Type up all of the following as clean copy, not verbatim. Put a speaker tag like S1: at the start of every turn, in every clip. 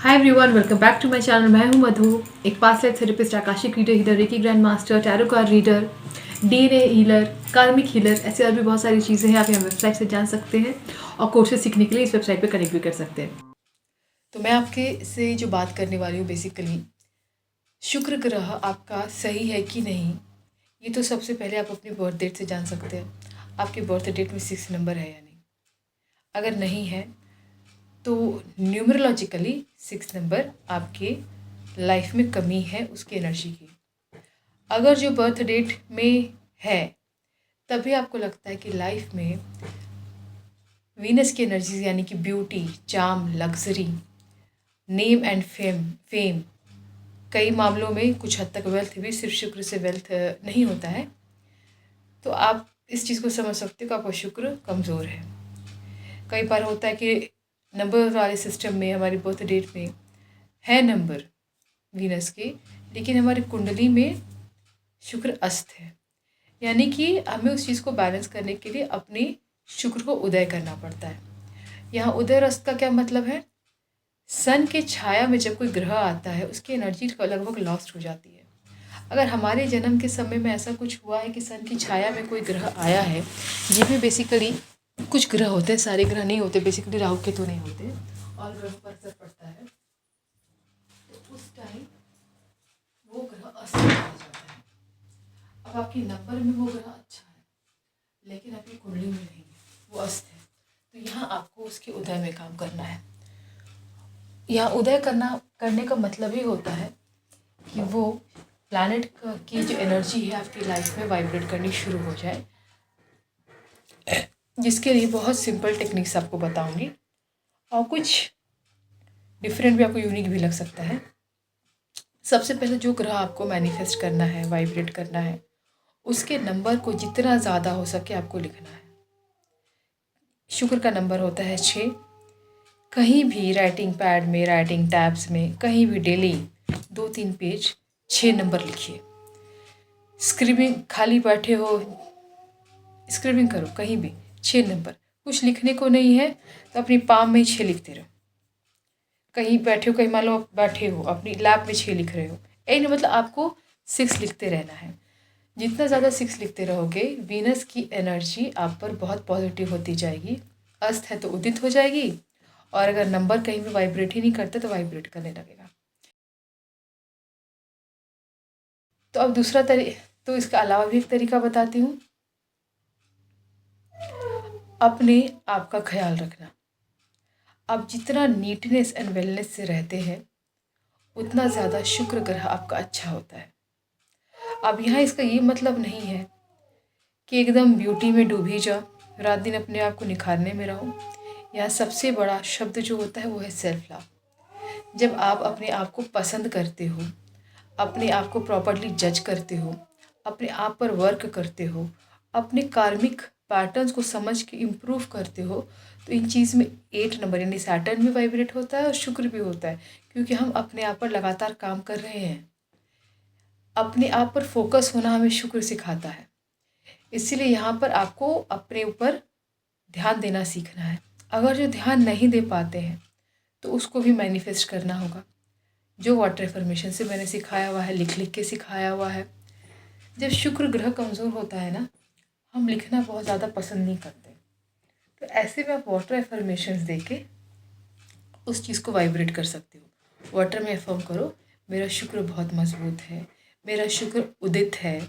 S1: Hi everyone, welcome back to my channel. मैं हूं मधु, एक past life therapist, Akashic reader, healer, Reiki grand master, tarot card reader, DNA healer, karmic healer, ऐसे और भी बहुत सारी चीज़ें हैं। आप यहाँ वेबसाइट से जान सकते हैं और कोर्सेज सीखने के लिए इस वेबसाइट पे कनेक्ट भी कर सकते हैं। तो मैं आपके से जो बात करने वाली हूँ बेसिकली, शुक्र ग्रह आपका सही है कि नहीं, ये तो सबसे पहले आप अपनी बर्थ डेट से जान सकते हैं। आपकी बर्थ डेट में 6 नंबर है या नहीं। अगर नहीं है तो न्यूमरोलॉजिकली 6 नंबर आपके लाइफ में कमी है उसकी एनर्जी की। अगर जो बर्थ डेट में है तभी आपको लगता है कि लाइफ में वीनस की एनर्जी यानी कि beauty, charm, luxury, name and fame, कई मामलों में कुछ हद तक वेल्थ भी सिर्फ शुक्र से वेल्थ नहीं होता है। तो आप इस चीज़ को समझ सकते हो कि आपका शुक्र कमज़ोर है। कई बार होता है कि नंबर वाले सिस्टम में हमारी बर्थ डेट में है नंबर वीनस के, लेकिन हमारी कुंडली में शुक्र अस्त है। यानी कि हमें उस चीज़ को बैलेंस करने के लिए अपने शुक्र को उदय करना पड़ता है। यहाँ उदय और अस्त का क्या मतलब है? सन के छाया में जब कोई ग्रह आता है उसकी एनर्जी लगभग लॉस्ट हो जाती है। अगर हमारे जन्म के समय में ऐसा कुछ हुआ है कि सन की छाया में कोई ग्रह आया है, जिनमें बेसिकली कुछ ग्रह होते हैं, सारे ग्रह नहीं होते, बेसिकली राहु केतु नहीं होते और ग्रहों पर असर पड़ता है, तो उस टाइम वो ग्रह अस्त हो जाता है। अब आपके नंबर में वो ग्रह अच्छा है लेकिन आपकी कुंडली में नहीं है, वो अस्त है। तो यहाँ आपको उसके उदय में काम करना है। यहाँ उदय करने का मतलब ही होता है कि वो प्लैनेट की जो एनर्जी है आपकी लाइफ में वाइब्रेट करनी शुरू हो जाए, जिसके लिए बहुत सिंपल टेक्निक्स आपको बताऊंगी और कुछ डिफरेंट भी आपको यूनिक भी लग सकता है। सबसे पहले जो ग्रह आपको मैनिफेस्ट करना है, वाइब्रेट करना है, उसके नंबर को जितना ज़्यादा हो सके आपको लिखना है। शुक्र का नंबर होता है 6। कहीं भी राइटिंग पैड में, राइटिंग टैब्स में, कहीं भी डेली 2-3 पेज 6 नंबर लिखिए। स्क्रिबिंग, खाली बैठे हो स्क्रिबिंग करो, कहीं भी 6 नंबर। कुछ लिखने को नहीं है तो अपनी पाम में 6 लिखते रहो। कहीं बैठे हो, कहीं मान लो आप बैठे हो अपनी लैप में 6 लिख रहे हो, यही नहीं मतलब आपको 6 लिखते रहना है। जितना ज़्यादा 6 लिखते रहोगे, वीनस की एनर्जी आप पर बहुत पॉजिटिव होती जाएगी। अस्त है तो उदित हो जाएगी, और अगर नंबर कहीं भी वाइब्रेट ही नहीं करता तो वाइब्रेट करने लगेगा। तो अब तो इसका अलावा भी एक तरीका बताती हूँ। अपने आप का ख्याल रखना। आप जितना नीटनेस एंड वेलनेस से रहते हैं उतना ज़्यादा शुक्र ग्रह आपका अच्छा होता है। अब यहाँ इसका ये मतलब नहीं है कि एकदम ब्यूटी में डूबी जाओ, रात दिन अपने आप को निखारने में रहो। यहाँ सबसे बड़ा शब्द जो होता है वो है सेल्फ लव। जब आप अपने आप को पसंद करते हो, अपने आप को प्रॉपर्ली जज करते हो, अपने आप पर वर्क करते हो, अपने कार्मिक पैटर्न्स को समझ के इम्प्रूव करते हो, तो इन चीज़ में 8 नंबर यानी सैटर्न भी वाइब्रेट होता है और शुक्र भी होता है, क्योंकि हम अपने आप पर लगातार काम कर रहे हैं। अपने आप पर फोकस होना हमें शुक्र सिखाता है। इसीलिए यहाँ पर आपको अपने ऊपर ध्यान देना सीखना है। अगर जो ध्यान नहीं दे पाते हैं तो उसको भी मैनिफेस्ट करना होगा। जो वाटर एफर्मेशन से मैंने सिखाया हुआ है, लिख लिख के सिखाया हुआ है। जब शुक्र ग्रह कमज़ोर होता है ना, हम लिखना बहुत ज़्यादा पसंद नहीं करते, तो ऐसे में आप वाटर एफर्मेशंस दे के उस चीज़ को वाइब्रेट कर सकते हो। वाटर में एफर्म करो, मेरा शुक्र बहुत मजबूत है, मेरा शुक्र उदित है।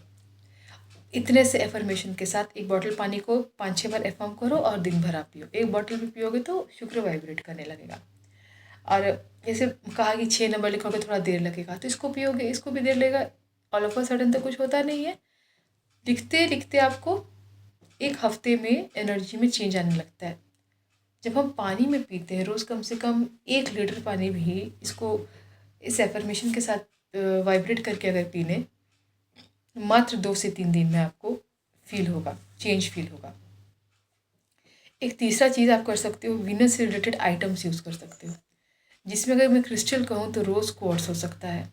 S1: इतने से एफर्मेशन के साथ एक बॉटल पानी को 5-6 बार एफर्म करो और दिन भर आप पियो। एक बॉटल भी पियोगे तो शुक्र वाइब्रेट करने लगेगा। और जैसे कहा कि 6 नंबर लिखोगे थोड़ा देर लगेगा, तो इसको पियोगे, इसको भी देर लगेगा। ऑल ऑफ अ सडन तो कुछ होता नहीं है। लिखते लिखते आपको एक हफ्ते में एनर्जी में चेंज आने लगता है। जब हम पानी में पीते हैं रोज़ कम से कम 1 लीटर पानी भी इसको इस एफर्मेशन के साथ वाइब्रेट करके अगर पी लें, मात्र 2 से 3 दिन में आपको फील होगा, चेंज फील होगा। एक तीसरा चीज़ आप कर सकते हो, वीनस से रिलेटेड आइटम्स यूज़ कर सकते हो, जिसमें अगर मैं क्रिस्टल कहूँ तो रोज़ क्वार्ट्स हो सकता है।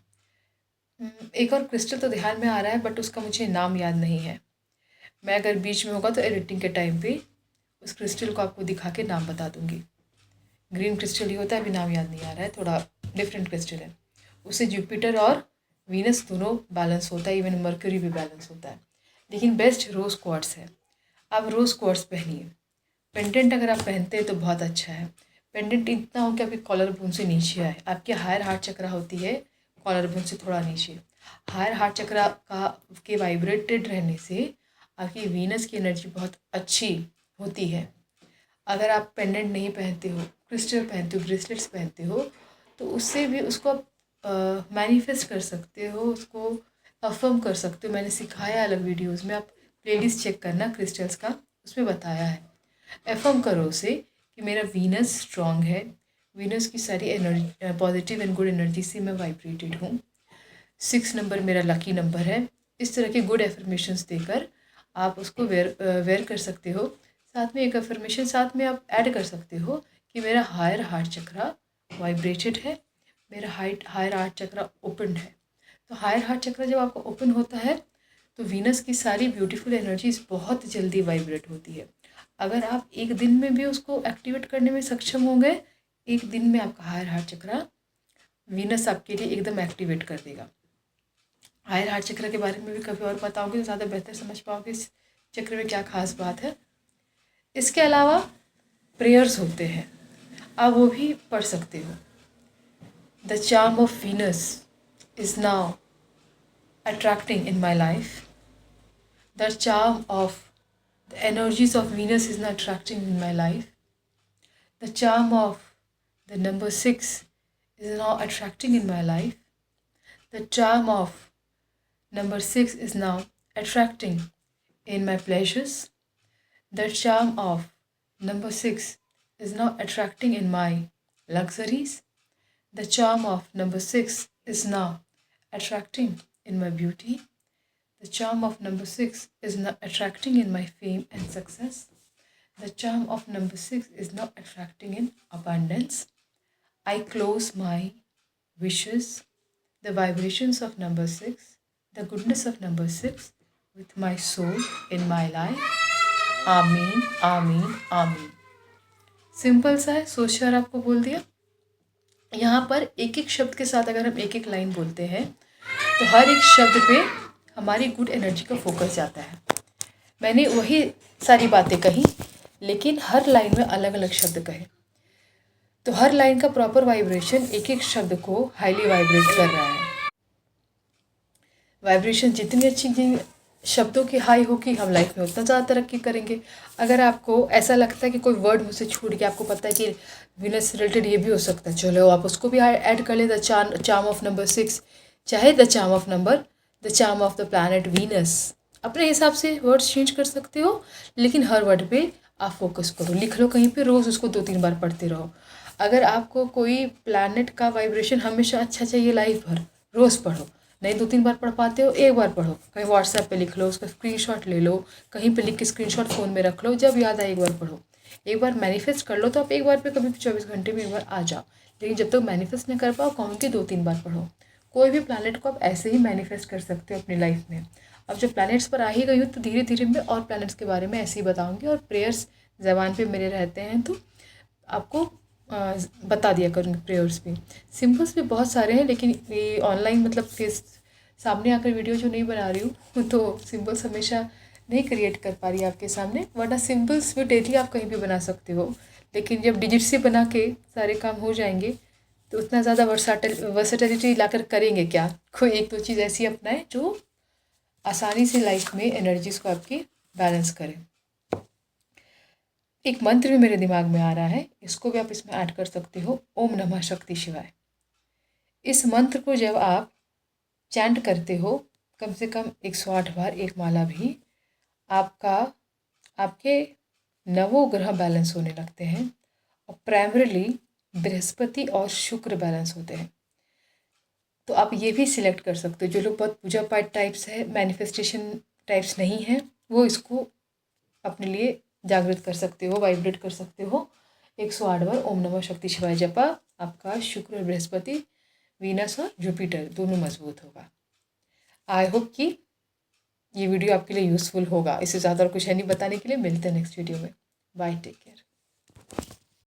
S1: एक और क्रिस्टल तो ध्यान में आ रहा है बट उसका मुझे नाम याद नहीं है। मैं अगर बीच में होगा तो एडिटिंग के टाइम पे उस क्रिस्टल को आपको दिखा के नाम बता दूंगी। ग्रीन क्रिस्टल ही होता है, अभी नाम याद नहीं आ रहा है, थोड़ा डिफरेंट क्रिस्टल है। उससे जुपिटर और वीनस दोनों बैलेंस होता है, इवन मर्क्यूरी भी बैलेंस होता है। लेकिन बेस्ट रोज़ क्वार्ट्स है। आप रोज़ क्वार्ट्स पहनिए। पेंडेंट अगर आप पहनते हैं तो बहुत अच्छा है। पेंडेंट इतना हो कि आपके कॉलर बोन से नीचे आए। आपकी हायर हार्ट चक्रा होती है कॉलर बोन से थोड़ा नीचे। हायर हार्ट चक्रा का के वाइब्रेटेड रहने से आपकी वीनस की एनर्जी बहुत अच्छी होती है। अगर आप पेंडेंट नहीं पहनते हो, क्रिस्टल पहनते हो, ब्रेसलेट्स पहनते हो, तो उससे भी उसको आप मैनिफेस्ट कर सकते हो, उसको अफर्म कर सकते हो। मैंने सिखाया अलग वीडियोस में, आप प्लेलिस्ट चेक करना क्रिस्टल्स का, उसमें बताया है। अफर्म करो उसे कि मेरा वीनस स्ट्रांग है, वीनस की सारी energy positive and good energy से मैं वाइब्रेटेड हूँ। 6 नंबर मेरा लकी नंबर है। इस तरह के गुड एफर्मेशंस देकर आप उसको वेयर कर सकते हो। साथ में एक एफर्मेशन साथ में आप ऐड कर सकते हो कि मेरा हायर हार्ट चक्रा वाइब्रेटेड है, मेरा हायर हार्ट चक्रा ओपन है। तो हायर हार्ट चक्रा जब आपका ओपन होता है तो वीनस की सारी ब्यूटीफुल एनर्जीज बहुत जल्दी वाइब्रेट होती है। अगर आप एक दिन में भी उसको एक्टिवेट करने में सक्षम हो गए, एक दिन में आपका हायर हार्ट चक्रा वीनस आपके लिए एकदम एक्टिवेट कर देगा। हायर हार्ट चक्र के बारे में भी कभी और बताओगे तो ज़्यादा बेहतर समझ पाओगे इस चक्र में क्या खास बात है। इसके अलावा प्रेयर्स होते हैं, आप वो भी पढ़ सकते हो। The charm of Venus is now attracting in my life. The charm of the energies of Venus is now attracting in my life. The charm of the number 6 is now attracting in my life. The charm of number 6 is now attracting in my pleasures. The charm of number 6 is now attracting in my luxuries. The charm of number 6 is now attracting in my beauty. The charm of number 6 is now attracting in my fame and success. The charm of number 6 is now attracting in abundance. I close my wishes, the vibrations of number 6, the goodness of number 6 with my soul in my life. आमीन आमीन आमीन। Simple सा है, सोचकर आपको बोल दिया। यहाँ पर एक एक शब्द के साथ अगर हम एक एक लाइन बोलते हैं तो हर एक शब्द पे हमारी गुड एनर्जी का फोकस जाता है। मैंने वही सारी बातें कही लेकिन हर लाइन में अलग अलग शब्द कहे, तो हर लाइन का प्रॉपर वाइब्रेशन एक एक शब्द को हाईली वाइब्रेट कर रहा है। वाइब्रेशन जितनी अच्छी शब्दों की हाई होगी, हम लाइफ में उतना ज़्यादा तरक्की करेंगे। अगर आपको ऐसा लगता है कि कोई वर्ड मुझसे छूट गया, आपको पता है कि वीनस से रिलेटेड ये भी हो सकता है, चलो आप उसको भी ऐड कर लें। द चार्म ऑफ नंबर 6, चाहे the charm of the planet Venus, अपने हिसाब से वर्ड्स चेंज कर सकते हो, लेकिन हर वर्ड पे आप फोकस करो, लिख लो कहीं पे, रोज़ उसको 2-3 बार पढ़ते रहो। अगर आपको कोई प्लैनेट का वाइब्रेशन हमेशा अच्छा चाहिए लाइफ भर, रोज़ पढ़ो। नहीं 2-3 बार पढ़ पाते हो, एक बार पढ़ो, कहीं व्हाट्सएप पे लिख लो, उसका स्क्रीनशॉट ले लो, कहीं पे लिख के स्क्रीनशॉट फ़ोन में रख लो, जब याद आए एक बार पढ़ो। एक बार मैनिफेस्ट कर लो तो आप एक बार पे कभी भी 24 घंटे में एक बार आ जाओ, लेकिन जब तक मैनिफेस्ट नहीं कर पाओ कहूँ कि 2-3 बार पढ़ो। कोई भी प्लैनेट को आप ऐसे ही मैनिफेस्ट कर सकते हो अपनी लाइफ में। अब जब प्लैनेट्स पर आ ही गई हो तो धीरे धीरे मैं और प्लैनेट्स के बारे में ऐसे ही बताऊँगी, और प्रेयर्स ज़बान पे मेरे रहते हैं तो आपको बता दिया करूँगी। प्रेयर्स भी सिंबल्स भी बहुत सारे हैं, लेकिन ये ऑनलाइन मतलब के सामने आकर वीडियो जो नहीं बना रही हूँ तो सिंबल्स हमेशा नहीं क्रिएट कर पा रही आपके सामने, वरना सिंबल्स भी डेली आप कहीं भी बना सकते हो। लेकिन जब डिजिट से बना के सारे काम हो जाएंगे तो उतना ज़्यादा वर्सेटिलिटी लाकर करेंगे क्या। कोई एक दो चीज़ ऐसी अपनाएं जो आसानी से लाइफ में एनर्जीज को आपकी बैलेंस करें। एक मंत्र भी मेरे दिमाग में आ रहा है, इसको भी आप इसमें ऐड कर सकते हो। ओम नमः शक्ति शिवाय। इस मंत्र को जब आप चैंट करते हो कम से कम 108 बार, एक माला भी, आपके नवों ग्रह बैलेंस होने लगते हैं, और प्राइमरीली बृहस्पति और शुक्र बैलेंस होते हैं। तो आप ये भी सिलेक्ट कर सकते हो। जो लोग बहुत पूजा पाठ टाइप्स है, मैनिफेस्टेशन टाइप्स नहीं है, वो इसको अपने लिए जागृत कर सकते हो, वाइब्रेट कर सकते हो। 108 बार ओम नमः शक्ति शिवाय जपा, आपका शुक्र और बृहस्पति, वीनस और जुपिटर दोनों मजबूत होगा। आई होप कि ये वीडियो आपके लिए यूज़फुल होगा। इससे ज़्यादा और कुछ है नहीं बताने के लिए। मिलते हैं नेक्स्ट वीडियो में। Bye, take care.